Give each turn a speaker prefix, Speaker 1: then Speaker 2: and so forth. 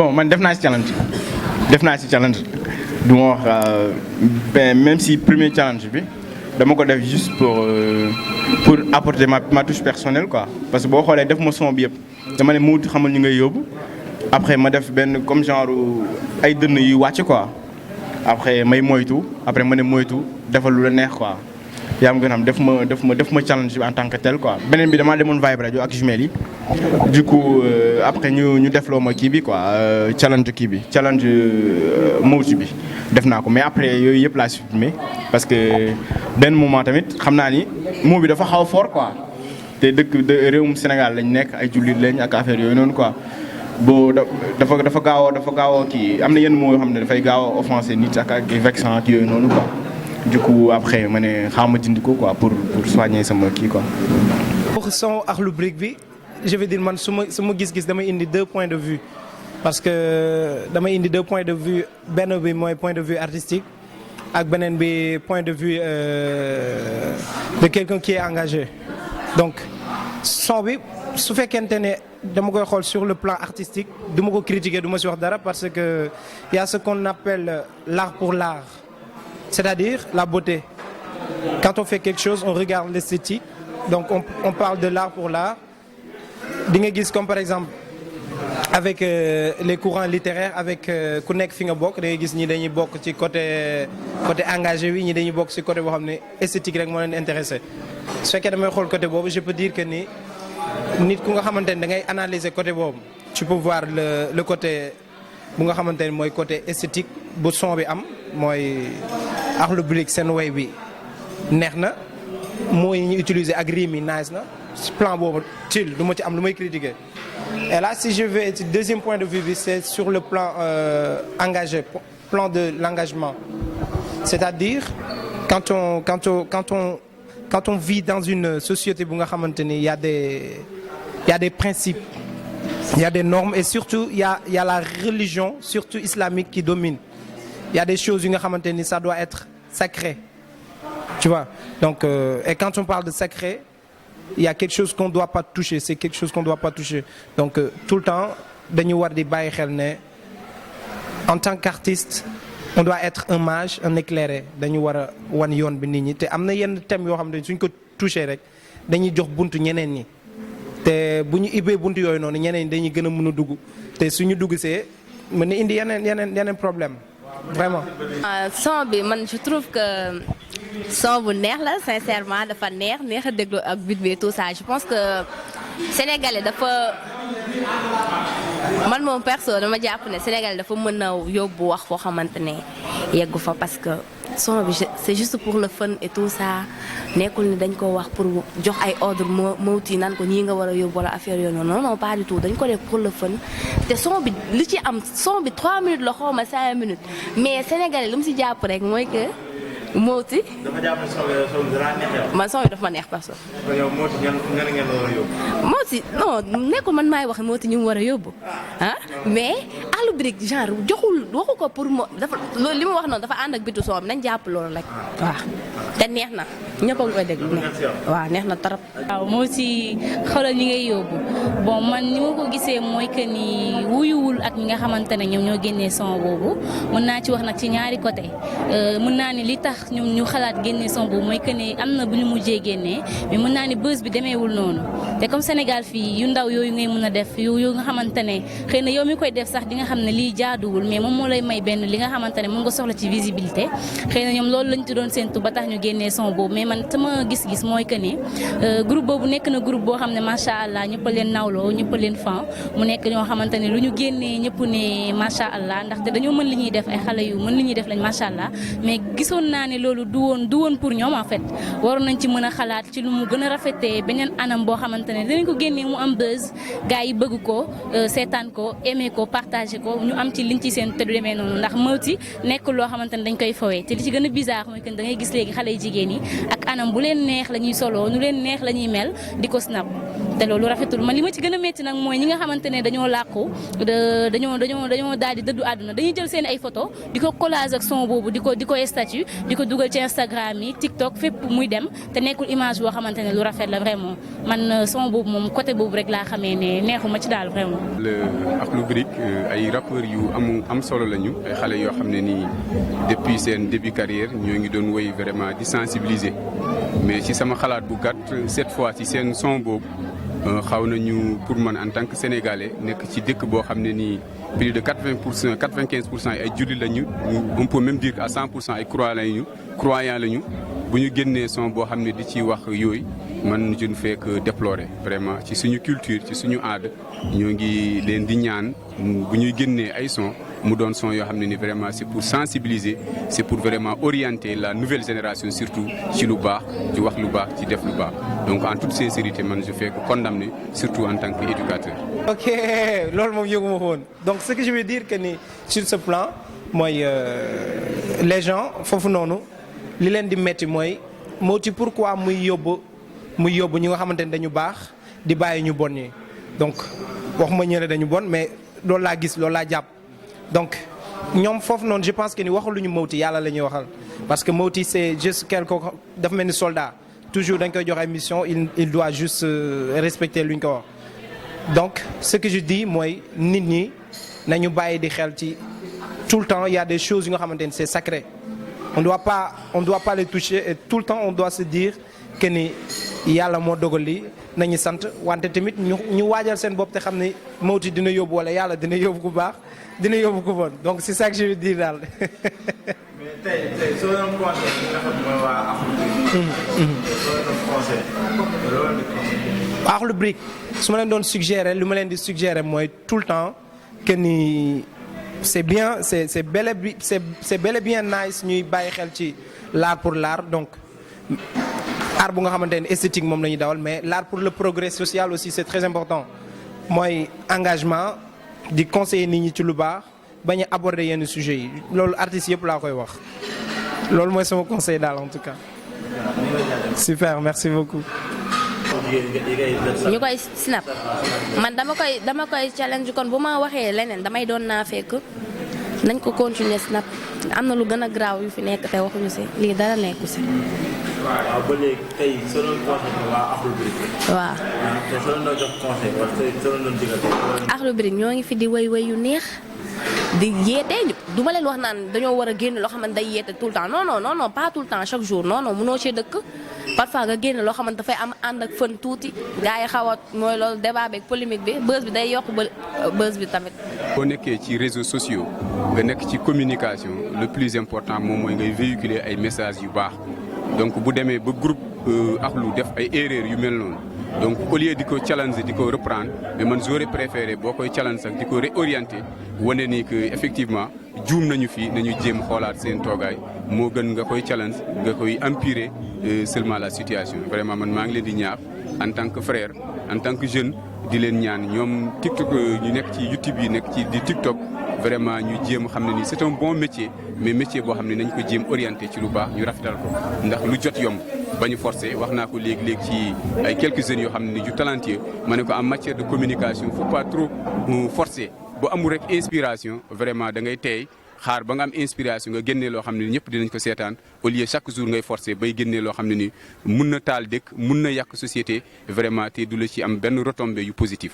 Speaker 1: bon man def naa ci challenge du ma wax même si premier challenge bi dama ko def juste pour apporter ma touche personnelle quoi parce que boo xoolee def ma son bi yëpp dama ne Mowti xamal ñu ngay yóbbu après ma def benn comme genre ay dënn yu wàcc quoi après may moytu après ma ne moytu defal lu la neex quoi yaa ma gën a xam def ma challenge bi en tant que tel quoi beneen bi damaa demoon Vibe Radio ak jumelles yi du coup après ñu defloo ma kii bi quoi challenge Mowti bi def naa ko mais après yooyu yëpp laa supprimé parce que benn moment tamit xam naa ni moo bi dafa xaw fort quoi te réewum Sénégal lañ nekk ay jullit lañ ak affaire yooyu noonu quoi boo dafa gaaw a kii am na yenn mots yoo xam ne dafay gaaw a offensé nit ak vexant ak yooyu noonu quoi du coup après ma ne xaaral ma dindi ko quoi pour soigner sama kii quoi.
Speaker 2: pour son Akhlou Brick bi je veux dire man su ma gis-gis damay indi 2 points de vue parce que damay indi 2 points de vue benn bi mooy point de vue artistique ak beneen bi point de vue de quelqu'un qui est engagé donc son bi su fekkente ne dama koy xool sur le plan artistique du ma ko critiquer du ma si wax dara parce que y a ce qu'on appelle l'art pour l'art c'est-à-dire la beauté quand on fait quelque chose on regarde l'esthétique donc on parle de l'art pour l'art di nga gis comme par exemple avec les courants littéraires avec ku nekk fi nga bokk da ngay gis ñi dañuy bokk ci côté engagé wi ñi dañuy bokk ci côté boo xam ne esthétique rek moo leen intéressé su fekkee damay xool côté boobu je peux dire que ni nit ku nga xamante ne da ngay analyser côté boobu tu peux voir le côté bu nga xamante ne mooy côté esthétique bu son bi am mooy Akhlou Brick seen way bi neex na mooy ñu utiliser ak rime yi nice na plan boobu til du ma ci am lu may critiquer et là si je vais deuxième point de vue bi c'est sur le plan engagé plan de l'engagement c'est-à-dire quand on vit dans une société bu nga xamante ni y a des principes il y a des normes et surtout il y a la religion surtout islamique qui domine il y a des choses yu nga xamante ni ça doit être sacré tu vois donc et quand on parle de sacré il y a quelque chose qu'on doit pas toucher c'est quelque chose qu'on doit pas toucher donc tout le temps dañu war di bàyyi xel ne en tant qu'artiste on doit être un mage un éclairé dañu war a wan yoon bi nit ñi te am na yenn thèmes yoo xam ne suñ ko touché rek dañuy jox buntu ñeneen ñi te bu ñu ibbee buntu yooyu noonu ñeneen ñi dañuy gën a mën a dugg te suñu dugg see mën na indi yeneen problème vraiment.
Speaker 3: son bi man je trouve que son bu neex la sincèrement dafa neex a déglu ak beat bi tout ça je pense que sénégalais dafa man moom perso dama jàpp ne sénégalais dafa mën a yóbbu wax foo xamante ne yeggu fa parce que son bi c'est juste pour le fun et tout ça nekkul ni dañ ko wax pour jox ay ordre Mowti naan ko ñii nga war a yóbbu wala affaire yooyu noonu non pas du tout dañ ko def pour le fun te son bi li ci am son bi 3 minutes la xaw ma 5 minutes mais sénégalais lu mu si jàpp rek mooy que Mowti.
Speaker 4: dafa jàpp ne son bi dara neex yow.
Speaker 3: man son bi dafa ma neex parce que.
Speaker 4: kon yow Mowti ngeen la war a yóbbu.
Speaker 3: Mowti non nekkul man maay wax Mowti ñu mu war a yóbbu ah mais Akhlou Brick genre waxu ko pour dafa loolu li mu wax noonu dafa ànd ak bitu son bi nañ jàpp loolu rek waaw te neex na ñëpp a ngi koy déglu waaw neex na trop.
Speaker 5: waaw Mowti xoolal ñi ngay yóbbu bon man ni ma ko gisee mooy que ni wuyuwul ak ñi nga xamante ne ñoom ñoo génnee son boobu mën naa ci wax nag ci ñaari côté mën naa ni li tax ñoom ñu xalaat génnee son boobu mooy que ni am na bu ñu mujjee génnee mais mën naa ni buzz bi demeewul noonu te comme Sénégal fii yu ndaw yooyu ngay mën a def yu nga xamante ne xëy na yow mi koy def sax di nga xam ne lii jaaduwul mais moom moo lay may benn li nga xamante ne mën nga soxla ci visibilité xëy na ñoom loolu lañ ci doon séntu ba tax ñu génnee son boobu mais man sama gis-gis mooy que ne groupe boobu nekk na groupe boo xam ne macha allah ñëpp a leen nawloo ñëpp a leen fan mu nekk ñoo xamante ne lu ñu génnee ñëpp ne macha allah ndaxte dañoo mën li ñuy def ay xale yu mën li ñuy def lañ macha allah mais gisoon naa ne loolu du woon pour ñoom en fait waroon nañ ci mën a xalaat ci lu mu gën a rafetee beneen anam boo xamante ne dinañ ko génnee mu am buzz gars yi bëgg ko seetaan ko aimer ko partager ko ñu am ci liñ ci seen te du demee noonu ndax Mowti nekk loo xamante ne dañ koy fowee te li ci gën a bizarre mooy que da ngay gis léegi xale yu jigéen yi ak anam bu leen neex la ñuy soloo nu leen neex la ñuy mel di ko snap te loolu rafetul man li ma ci gën a métti nag mooy ñi nga xamante ne dañoo làqu dañoo daal di dëddu àdduna dañuy jël seen ay photo di ko collage ak son boobu di ko statut di ko dugal ci Instagram yi TikTok fépp muy dem te nekkul image boo xamante ne lu rafet la vraiment man son boobu moom côté boobu rek laa xamee ne neexuma ci daal vraiment.
Speaker 6: Akhlou Brick ay rappeurs yu am solo lañu ay xale yoo xam ne nii depuis seen début carrière ñoo ngi doon woy vraiment di sensibiliser mais ci sama xalaat bu gàtt cette fois ci seen son boobu xaw nañu pour man en tant que sénégalais nekk ci dëkk boo xam ne nii plus de 95% ay jullit lañu on peut même dire que à 100% ay croyants lañu bu ñu génnee son boo xam ne di ci wax yooyu man je ne fais que déplorer vraiment ci suñu culture ci suñu aada ñoo ngi leen di ñaan bu ñuy génnee ay son mu doon son yoo xam ne ni vraiment c'est pour sensibiliser c'est pour vraiment orienter la nouvelle génération surtout ci lu baax ci wax lu baax ci def lu baax donc en toute sincérité man je fais que condamner surtout en tant qu'éducateur.
Speaker 2: Ok loolu moom yëguma ko woon donc ce que je veux dire que ni sur ce plan mooy les gens foofu noonu li leen di metti mooy mooti pourquoi muy yóbbu ñi nga xamante ne dañu baax di bàyyi ñu bon ñi donc waxuma ñële dañu bon mais loolu laa gis loolu laa jàpp donc ñoom foofu noonu je pense que ni waxaluñu Mowti yàlla la ñuy waxal parce que Mowti c'est juste quelque dafa mel ni soldat toujours dañ koy jox ay mission il doit juste respecter lu ñu ko wax donc ce que je dis mooy nit ñi nañu bàyyi di xel ci tout le temps il y a des choses yu nga xamante ni c'est sacré on doit pas les toucher et tout le temps on doit se dire que ni yàlla moo dogal li nañu sant wante tamit ñu waajal seen bopp te xam ne Mowti dina yóbbu wala yàlla dina yóbbu ku baax dina yóbbu ku bon donc c'est ça que je veux dire daal.
Speaker 4: mais tey soo doon conseil li nga xam ne mooy waa
Speaker 2: Akhlou Brick su ma leen doon suggérer li ma leen di suggérer mooy tout le temps que ni c'est bien c'est bel et bien nice ñuy bàyyi xel ci l'art pour l'art donc art bu nga xamante ne esthétique moom la ñuy dawal mais l'art pour le progrès social aussi c'est très important mooy engagement di conseiller nit ñi ci lu baax bañ a aborder yenn sujets yi loolu artistes yëpp laa koy wax loolu mooy sama conseil daal en tout cas. Super merci beaucoup.
Speaker 3: ñu koy snap man dama koy challenge kon bu ma waxee leneen damay doon naa fekk nañ ko continuer snap am na lu gën a graaw yu fi nekk te waxuñu si lii dara nekku si.
Speaker 4: waaw ba léegi tey soo doon conseil waa Akhlou Brick.
Speaker 3: waaw
Speaker 4: te soo doon jox conseil wala soo doon digal.
Speaker 3: Akhlou Brick ñoo ngi fi di way yu neex di yeete du ma leen wax naan dañoo war a génn loo xamante day yeete tout le temps non pas tout le temps chaque jour non mënoo cee dëkk parfois nga génn loo xamante dafay am ànd ak fën tuuti gars yi xaw a mooy loolu débat beeg polémique bi buzz bi day yokk buzz bi tamit.
Speaker 6: boo nekkee ci réseaux sociaux nga nekk ci communication le plus important moom mooy ngay véhiculer ay messages yu baax donc bu demee ba groupe Akhlou def ay erreurs yu mel noonu donc au lieu di ko challenger di ko reprendre mais man j'aurais préféré boo koy challenge sax di ko réorienter wane ni que effectivement juum nañu fii nañu jéem xoolaat seen toogaay moo gën nga koy challenge nga koy empirer seulement la situation vraiment man maa ngi leen di ñaax en tant que frère en tant que jeune di leen ñaan ñoom TikTok ñu nekk ci YouTube yi nekk ci di TikTok vraiment ñu jéem xam ne ni c'est un bon métier mais métier boo xam ne nañ ko jéem orienté ci lu baax ñu rafetal ko ndax lu jot yomb ba ñu forcé wax naa ko léegi ci ay quelques jeunes yoo xam ne ni ju talentueux ma ne ko en matière de communication faut pas trop forcer bu amul rek inspiration vraiment da ngay teey xaar ba nga am inspiration nga génnee loo xam ne ni ñëpp dinañ ko seetaan au lieu chaque jour ngay forcer bay génnee loo xam ne ni mun na taal dëkk mun na yàq société vraiment te du la ci am benn retombée yu positif